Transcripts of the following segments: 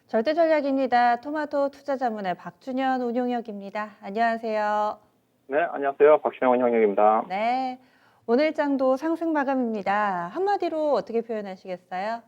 절대전략입니다. 토마토 투자자문의 박준현 운용역입니다. 안녕하세요. 네, 안녕하세요. 박신영 형님입니다. 네. 오늘 장도 상승 마감입니다. 한마디로 어떻게 표현하시겠어요?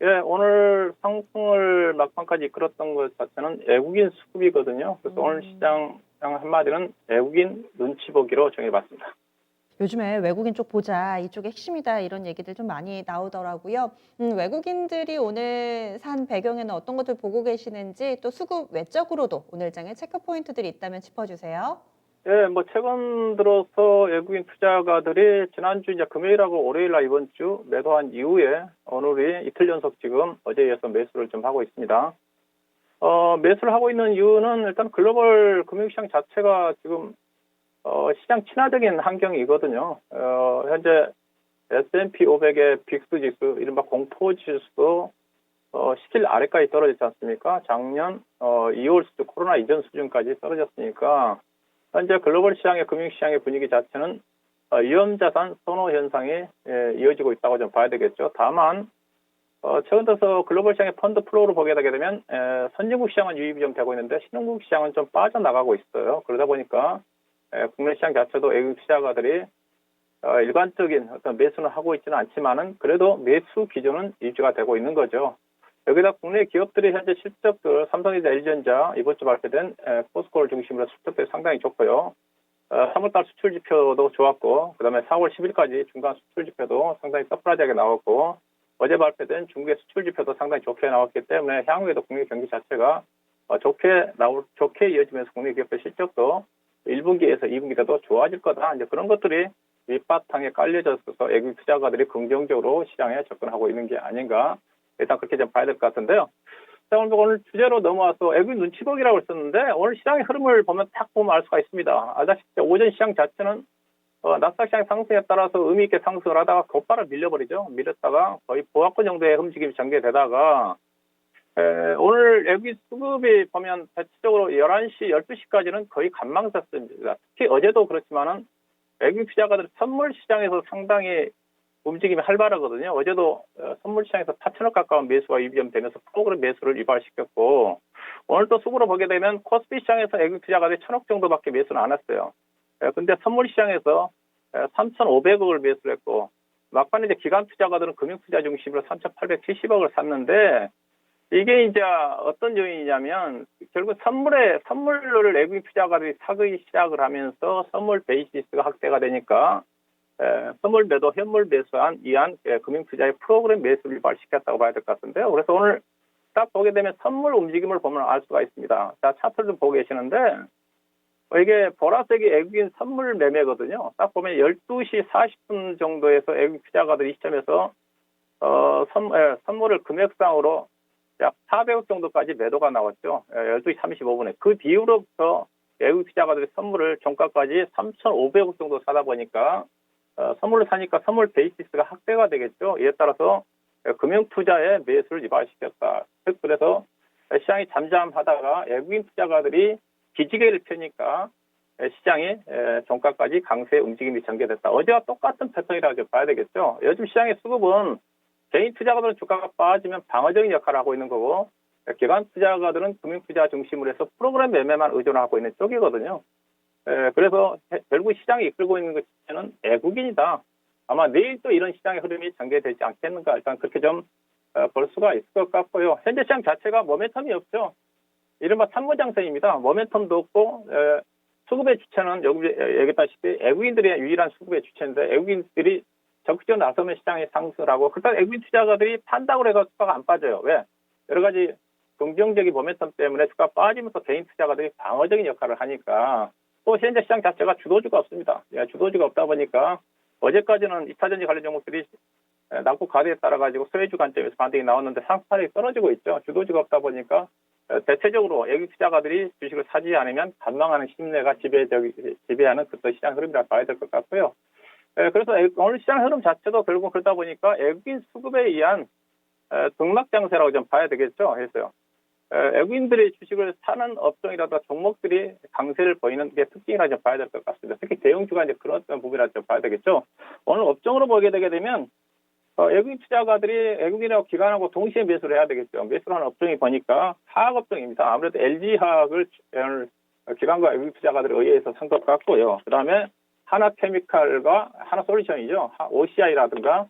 예, 오늘 상승을 막판까지 이끌었던 것 자체는 외국인 수급이거든요. 그래서 오늘 시장 한마디는 외국인 눈치 보기로 정해봤습니다. 요즘에 외국인 쪽 보자, 이쪽이 핵심이다 이런 얘기들 좀 많이 나오더라고요. 외국인들이 오늘 산 배경에는 어떤 것들 보고 계시는지 또 수급 외적으로도 오늘 장에 체크 포인트들이 있다면 짚어주세요. 예, 뭐 최근 들어서 외국인 투자가들이 지난주 이제 금요일하고 월요일날 이번 주 매도한 이후에 오늘이 이틀 연속 지금 어제에 이어서 매수를 좀 하고 있습니다. 매수를 하고 있는 이유는 일단 글로벌 금융시장 자체가 지금 시장 친화적인 환경이거든요. 현재 S&P 500의 빅스 지수, 이른바 공포 지수도 10일 아래까지 떨어졌지 않습니까? 작년 2월 수준, 코로나 이전 수준까지 떨어졌으니까 현재 글로벌 시장의 금융시장의 분위기 자체는 위험자산 선호 현상이 이어지고 있다고 좀 봐야 되겠죠. 다만 최근 들어서 글로벌 시장의 펀드 플로우를 보게 되면 선진국 시장은 유입이 좀 되고 있는데 신흥국 시장은 좀 빠져나가고 있어요. 그러다 보니까 국내 시장 자체도 외국 투자가들이 일반적인 어떤 매수는 하고 있지는 않지만은 그래도 매수 기준은 유지가 되고 있는 거죠. 여기다 국내 기업들이 현재 실적들 삼성전자, LG전자 이번 주 발표된 포스코를 중심으로 실적들이 상당히 좋고요. 3월달 수출 지표도 좋았고, 그다음에 4월 10일까지 중간 수출 지표도 상당히 서프라이즈하게 나왔고, 어제 발표된 중국의 수출 지표도 상당히 좋게 나왔기 때문에 향후에도 국내 경기 자체가 좋게 이어지면서 국내 기업의 실적도 1분기에서 2분기 때도 좋아질 거다. 이제 그런 것들이 밑바탕에 깔려져서 외국 투자가들이 긍정적으로 시장에 접근하고 있는 게 아닌가. 일단 그렇게 좀 봐야 될 것 같은데요. 자, 오늘 주제로 넘어와서 외국인 눈치 보기라고 했었는데 오늘 시장의 흐름을 보면 딱 보면 알 수가 있습니다. 알다시피 오전 시장 자체는 나스닥 시장 상승에 따라서 의미 있게 상승을 하다가 곧바로 밀려버리죠. 밀렸다가 거의 보합권 정도의 움직임이 전개되다가 오늘 외국인 수급이 보면 대체적으로 11시, 12시까지는 거의 관망졌습니다. 특히 어제도 그렇지만은 외국인 투자가들 선물 시장에서 상당히 움직임이 활발하거든요. 어제도 선물 시장에서 4천억 가까운 매수가 유입되면서 프로그램 매수를 유발시켰고 오늘도 수급으로 보게 되면 코스피 시장에서 외국인 투자가들이 1,000억 정도밖에 매수는 안 했어요. 근데 선물 시장에서 3,500억을 매수를 했고 막판에 이제 기관 투자가들은 금융 투자 중심으로 3,870억을 샀는데 이게 이제 어떤 요인이냐면 결국 선물을 외국인 투자가들이 사기 시작을 하면서 선물 베이시스가 확대가 되니까 선물 매도, 현물 매수한 이한 금융투자의 프로그램 매수를 유발시켰다고 봐야 될 것 같은데요. 그래서 오늘 딱 보게 되면 선물 움직임을 보면 알 수가 있습니다. 자, 차트를 좀 보고 계시는데 이게 보라색이 외국인 선물 매매거든요. 딱 보면 12시 40분 정도에서 외국인 투자가들이 이 시점에서 선물을 금액상으로 약 400억 정도까지 매도가 나왔죠. 12시 35분에. 그 뒤로부터 외국 투자가들이 선물을 종가까지 3,500억 정도 사다 보니까 선물을 사니까 선물 베이시스가 확대가 되겠죠. 이에 따라서 금융투자에 매수를 유발시켰다. 그래서 시장이 잠잠하다가 외국인 투자가들이 기지개를 펴니까 시장이 종가까지 강세 움직임이 전개됐다. 어제와 똑같은 패턴이라고 봐야 되겠죠. 요즘 시장의 수급은 개인 투자가들은 주가가 빠지면 방어적인 역할을 하고 있는 거고 기관 투자가들은 금융투자 중심으로 해서 프로그램 매매만 의존하고 있는 쪽이거든요. 그래서 결국 시장이 이끌고 있는 것은 외국인이다. 아마 내일 또 이런 시장의 흐름이 전개되지 않겠는가. 일단 그렇게 좀 볼 수가 있을 것 같고요. 현재 시장 자체가 모멘텀이 없죠. 이른바 산무장세입니다. 모멘텀도 없고 수급의 주체는 여기 얘기했다시피 외국인들의 유일한 수급의 주체인데 외국인들이 적극적으로 나서면 시장에 상승을 하고 그렇다고 외국인 투자가들이 판다고 해서 주가가 안 빠져요. 왜? 여러 가지 긍정적인 모멘텀 때문에 주가 빠지면서 개인 투자가들이 방어적인 역할을 하니까 또 현재 시장 자체가 주도주가 없습니다. 주도주가 없다 보니까 어제까지는 2차전지 관련 종목들이 낙폭 과대에 따라 가지고 소외주 관점에서 반등이 나왔는데 상승폭이 떨어지고 있죠. 주도주가 없다 보니까 대체적으로 외국 투자가들이 주식을 사지 않으면 관망하는 심리가 지배하는 그런 시장 흐름이라고 봐야 될 것 같고요. 그래서 오늘 시장 흐름 자체도 결국 그러다 보니까 외국인 수급에 의한 등락장세라고 좀 봐야 되겠죠. 그래서 외국인들이 주식을 사는 업종이라든가 종목들이 강세를 보이는 게 특징이라 좀 봐야 될 것 같습니다. 특히 대형주가 이제 그런 부분이라 좀 봐야 되겠죠. 오늘 업종으로 보게 되게 되면 외국인 투자가들이 외국인하고 기관하고 동시에 매수를 해야 되겠죠. 매수를 하는 업종이 보니까 화학업종입니다. 아무래도 LG화학을 기관과 외국인 투자가들에 의해서 산 것 같고요. 그 다음에 하나케미칼과 하나솔루션이죠. OCI라든가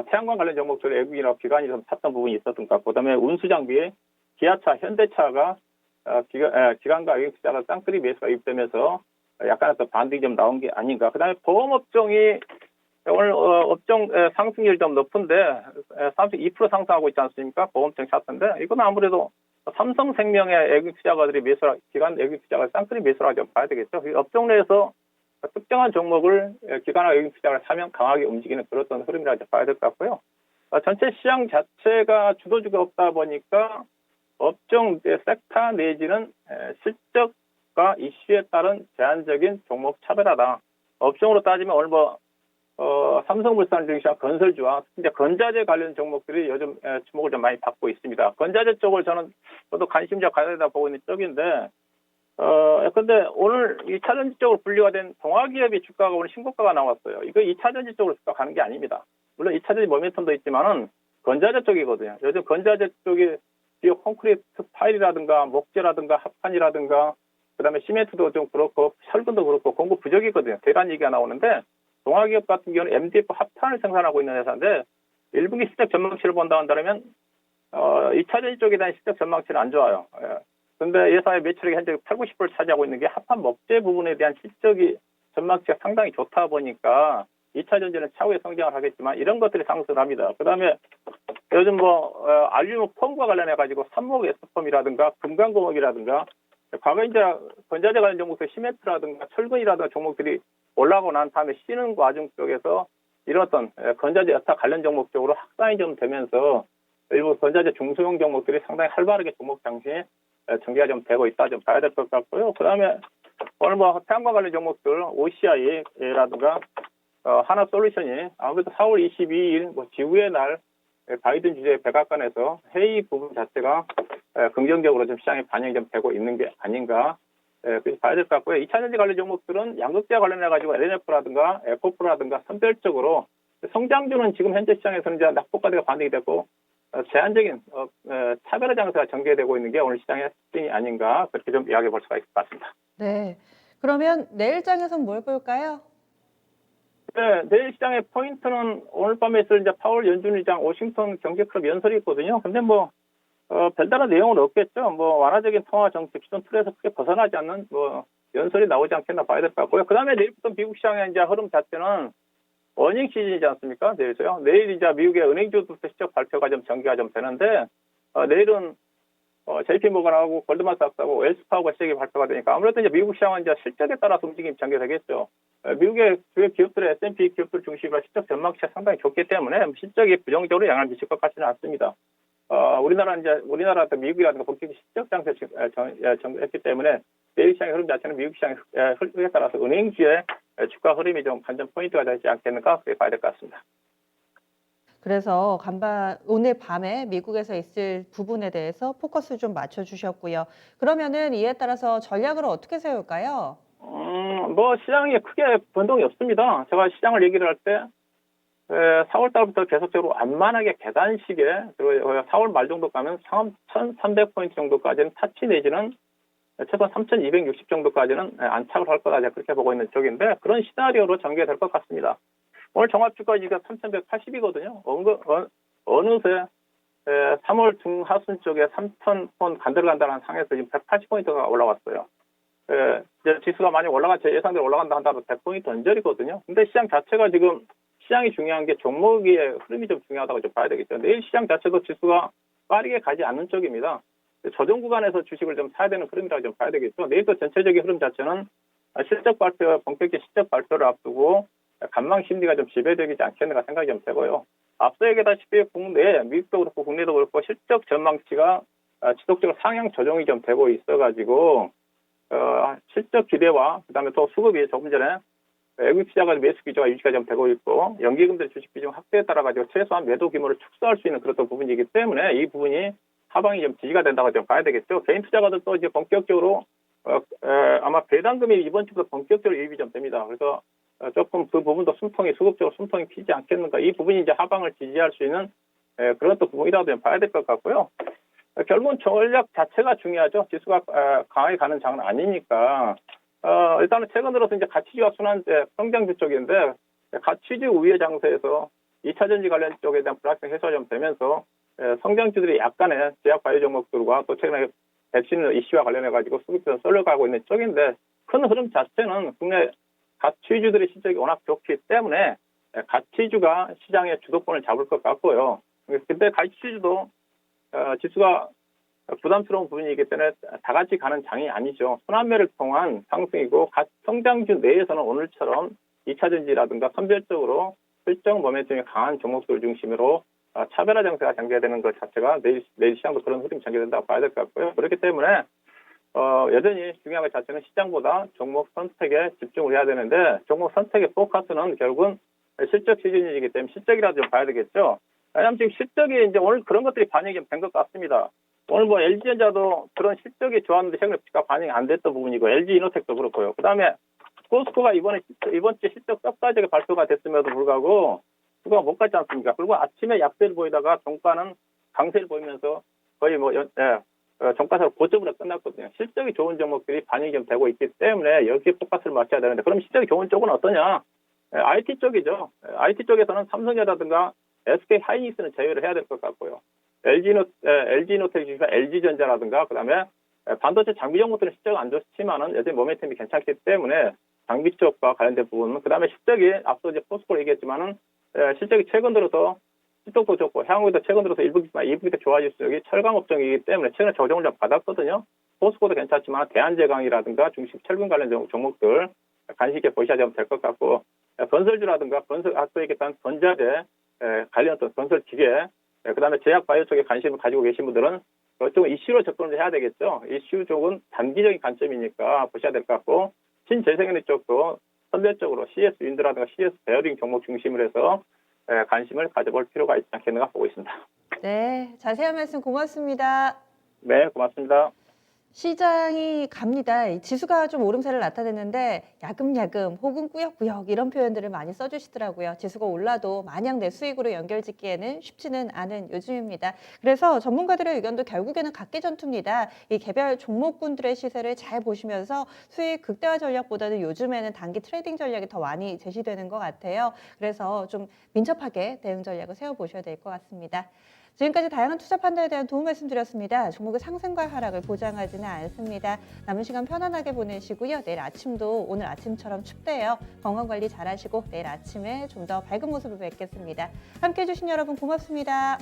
태양광 관련 종목들 외국인하고 기관이 좀 샀던 부분이 있었던 것 같고, 그다음에 운수장비에 기아차, 현대차가 기관과 외국인 투자가 쌍끌이 매수가 입되면서 약간의 또 반등이 좀 나온 게 아닌가. 그다음에 보험업종이 오늘 업종 상승률이 좀 높은데 32% 상승하고 있지 않습니까? 보험청 차트인데 이건 아무래도 삼성생명의 외국인 투자가들이 기관 외국인 투자가 쌍끌이 매수를 좀 봐야 되겠죠. 이 업종 내에서 특정한 종목을 기관과 외국인 투자가 사면 강하게 움직이는 그런 흐름이라고 봐야 될 것 같고요. 전체 시장 자체가 주도주가 없다 보니까 업종 섹터 내지는 실적과 이슈에 따른 제한적인 종목 차별화다. 업종으로 따지면 오늘 삼성물산 증시와 건설주와 이제 건자재 관련 종목들이 요즘 주목을 좀 많이 받고 있습니다. 건자재 쪽을 저도 관심자 가져다 보고 있는 쪽인데, 근데 오늘 2차전지 쪽으로 분류가 된 동아기업의 주가가 오늘 신고가가 나왔어요. 이거 2차전지 쪽으로 주가 가는 게 아닙니다. 물론 2차전지 모멘텀도 있지만은 건자재 쪽이거든요. 요즘 건자재 쪽이 비오 콘크리트 파일이라든가 목재라든가 합판이라든가 그다음에 시멘트도 좀 그렇고 철근도 그렇고 공급 부족이거든요. 대란 얘기가 나오는데 동아기업 같은 경우는 MDF 합판을 생산하고 있는 회사인데 1분기 실적 전망치를 본다 한다면 2차전지 쪽에 대한 실적 전망치는 안 좋아요. 그런데 회사의 매출액이 현재 8, 90%를 차지하고 있는 게 합판 목재 부분에 대한 실적이 전망치가 상당히 좋다 보니까 2차 전지는 차후에 성장을 하겠지만 이런 것들이 상승을 합니다. 그다음에 요즘 알루미늄 폼과 관련해 가지고 삼목 S폼이라든가 금강공업이라든가 과거 이제 건자재 관련 종목들 시멘트라든가 철근이라든가 종목들이 올라가고 난 다음에 쉬는 과정 쪽에서 이런 어떤 건자재 여타 관련 종목 쪽으로 확산이 좀 되면서 일부 건자재 중소형 종목들이 상당히 활발하게 종목 장세에 전개가 좀 되고 있다 좀 봐야 될 것 같고요. 그다음에 오늘 태양광 관련 종목들 OCI라든가 하나솔루션이 아무래도 4월 22일 지구의 날 바이든 주재 백악관에서 회의 부분 자체가 긍정적으로 좀 시장에 반영이 좀 되고 있는 게 아닌가 그래서 봐야 될 것 같고요. 2차전지 관련 종목들은 양극재 관련해 가지고 LNF라든가 에코프라든가 선별적으로 성장주는 지금 현재 시장에서는 이제 낙폭과대가 반등이 됐고 제한적인 차별화 장세가 전개되고 있는 게 오늘 시장의 특징이 아닌가 그렇게 좀 이야기해 볼 수가 있을 것 같습니다. 네. 그러면 내일장에선 뭘 볼까요? 네, 내일 시장의 포인트는 오늘 밤에 있을 이제 파월 연준 의장 워싱턴 경제 클럽 연설이 있거든요. 근데 별다른 내용은 없겠죠. 완화적인 통화 정책 기존 틀에서 크게 벗어나지 않는 연설이 나오지 않겠나 봐야 될 것 같고요. 그 다음에 내일부터 미국 시장의 이제 흐름 자체는 어닝 시즌이지 않습니까? 내일서요. 내일 이제 미국의 은행주부터 실적 발표가 좀 전개가 좀 되는데, 내일은 JP 모건하고 골드만삭스하고 웰스파고가 실적이 발표가 되니까 아무래도 이제 미국 시장은 이제 실적에 따라서 움직임이 전개되겠죠. 미국의 주요 기업들의 S&P 기업들 중심으로 실적 전망치가 상당히 좋기 때문에 실적이 부정적으로 영향을 미칠 것 같지는 않습니다. 우리나라 미국이라든가 본격적인 실적 장세 정했기 때문에 내일 시장의 흐름 자체는 미국 시장의 흐름에 따라서 은행주의 주가 흐름이 좀 관전 포인트가 되지 않겠는가 그렇게 봐야 될 것 같습니다. 그래서 오늘 밤에 미국에서 있을 부분에 대해서 포커스 좀 맞춰주셨고요. 그러면은 이에 따라서 전략을 어떻게 세울까요? 시장이 크게 변동이 없습니다. 제가 시장을 얘기를 할 때 4월 달부터 계속적으로 완만하게 계단식에 그리고 4월 말 정도 가면 1,300포인트 정도까지는 타치 내지는 최소 3,260 정도까지는 안착을 할 거다 그렇게 보고 있는 쪽인데 그런 시나리오로 전개될 것 같습니다. 오늘 종합주가지가 3,180이거든요. 어느새 3월 중하순 쪽에 3,000폰 간들간들한 상에서 지금 180포인트가 올라왔어요. 이제 지수가 많이 제 예상대로 올라간다 한다면 100포인트 언저리거든요. 근데 시장 자체가 지금 시장이 중요한 게 종목의 흐름이 좀 중요하다고 좀 봐야 되겠죠. 내일 시장 자체도 지수가 빠르게 가지 않는 쪽입니다. 조정 구간에서 주식을 좀 사야 되는 흐름이라고 좀 봐야 되겠죠. 내일도 전체적인 흐름 자체는 본격적인 실적 발표를 앞두고 관망 심리가 좀 지배되지 않겠는가 생각이 좀 되고요. 앞서 얘기했다시피 미국도 그렇고 국내도 그렇고 실적 전망치가 지속적으로 상향 조정이 좀 되고 있어가지고 실적 기대와 그다음에 또 수급이 조금 전에 외국 투자가 매수 기조가 유지가 좀 되고 있고 연기금들 주식 비중 확대에 따라 가지고 최소한 매도 규모를 축소할 수 있는 그런 부분이기 때문에 이 부분이 하방이 좀 지지가 된다고 좀 봐야 되겠죠. 개인 투자가들도 이제 본격적으로 아마 배당금이 이번 주부터 본격적으로 유입이 좀 됩니다. 그래서 조금 그 부분도 수급적으로 숨통이 튀지 않겠는가. 이 부분이 이제 하방을 지지할 수 있는 그런 또 부분이라도 봐야 될 것 같고요. 결국은 전략 자체가 중요하죠. 지수가 강하게 가는 장은 아니니까. 일단은 최근 들어서 이제 가치주와 순환제, 성장주 쪽인데 가치주 우회 장세에서 2차 전지 관련 쪽에 대한 불확실성 해소가 좀 되면서 성장주들이 약간의 제약 바이오 종목들과 또 최근에 백신 이슈와 관련해 가지고 수급에서 쏠려가고 있는 쪽인데 큰 흐름 자체는 국내 가치주들의 실적이 워낙 좋기 때문에 가치주가 시장의 주도권을 잡을 것 같고요. 근데 가치주도 지수가 부담스러운 부분이기 때문에 다 같이 가는 장이 아니죠. 순환매를 통한 상승이고 성장주 내에서는 오늘처럼 2차 전지라든가 선별적으로 실적 모멘텀이 강한 종목들 중심으로 차별화 장세가 전개되는 것 자체가 내일 시장도 그런 흐름이 전개된다고 봐야 될 것 같고요. 그렇기 때문에 여전히 중요한 것 자체는 시장보다 종목 선택에 집중을 해야 되는데 종목 선택의 포커스는 결국은 실적 시즌이기 때문에 실적이라도 좀 봐야 되겠죠. 왜냐하면 지금 실적이 이제 오늘 그런 것들이 반영이 된 것 같습니다. 오늘 뭐 LG전자도 그런 실적이 좋았는데 최근에 주가 반영이 안 됐던 부분이고 LG이노텍도 그렇고요. 그다음에 포스코가 이번 주 실적 썩다지게 발표가 됐음에도 불구하고 주가가 못 갔지 않습니까? 그리고 아침에 약세를 보이다가 종가는 강세를 보이면서 거의 종가사로 고점으로 끝났거든요. 실적이 좋은 종목들이 반영이 좀 되고 있기 때문에 여기에 포커스를 맞춰야 되는데 그럼 실적이 좋은 쪽은 어떠냐? IT 쪽이죠. IT 쪽에서는 삼성이라든가 SK 하이닉스는 제외를 해야 될 것 같고요. LG노텍 중에서 LG전자라든가 그다음에 반도체 장비 종목들은 실적은 안 좋지만은 여전히 모멘텀이 괜찮기 때문에 장비 쪽과 관련된 부분은 그다음에 실적이 앞서 이제 포스코로 얘기했지만은 실적이 최근 들어서 실적도 좋고 향후에도 최근 들어서 1분기만 2분기 때 좋아질 수 있는 철강 업종이기 때문에 최근에 조정을 좀 받았거든요. 포스코도 괜찮지만 대한제강이라든가 중식 철근 관련 종목들 관심 있게 보셔야 될 것 같고 건설주라든가 앞서 얘기했던 건자재 관련된 건설 기계 그다음에 제약 바이오 쪽에 관심을 가지고 계신 분들은 그쪽은 이슈로 접근을 해야 되겠죠. 이슈 쪽은 단기적인 관점이니까 보셔야 될 것 같고 신재생에너지 쪽도 선별적으로 CS 윈드라든가 CS 베어링 종목 중심으로 해서 관심을 가져볼 필요가 있지 않겠는가 보고 있습니다. 네, 자세한 말씀 고맙습니다. 네, 고맙습니다. 시장이 갑니다. 이 지수가 좀 오름세를 나타냈는데 야금야금 혹은 꾸역꾸역 이런 표현들을 많이 써주시더라고요. 지수가 올라도 마냥 내 수익으로 연결짓기에는 쉽지는 않은 요즘입니다. 그래서 전문가들의 의견도 결국에는 각계전투입니다. 이 개별 종목군들의 시세를 잘 보시면서 수익 극대화 전략보다는 요즘에는 단기 트레이딩 전략이 더 많이 제시되는 것 같아요. 그래서 좀 민첩하게 대응 전략을 세워보셔야 될 것 같습니다. 지금까지 다양한 투자 판단에 대한 도움 말씀드렸습니다. 종목의 상승과 하락을 보장하지는 않습니다. 남은 시간 편안하게 보내시고요. 내일 아침도 오늘 아침처럼 춥대요. 건강관리 잘하시고 내일 아침에 좀 더 밝은 모습을 뵙겠습니다. 함께해 주신 여러분 고맙습니다.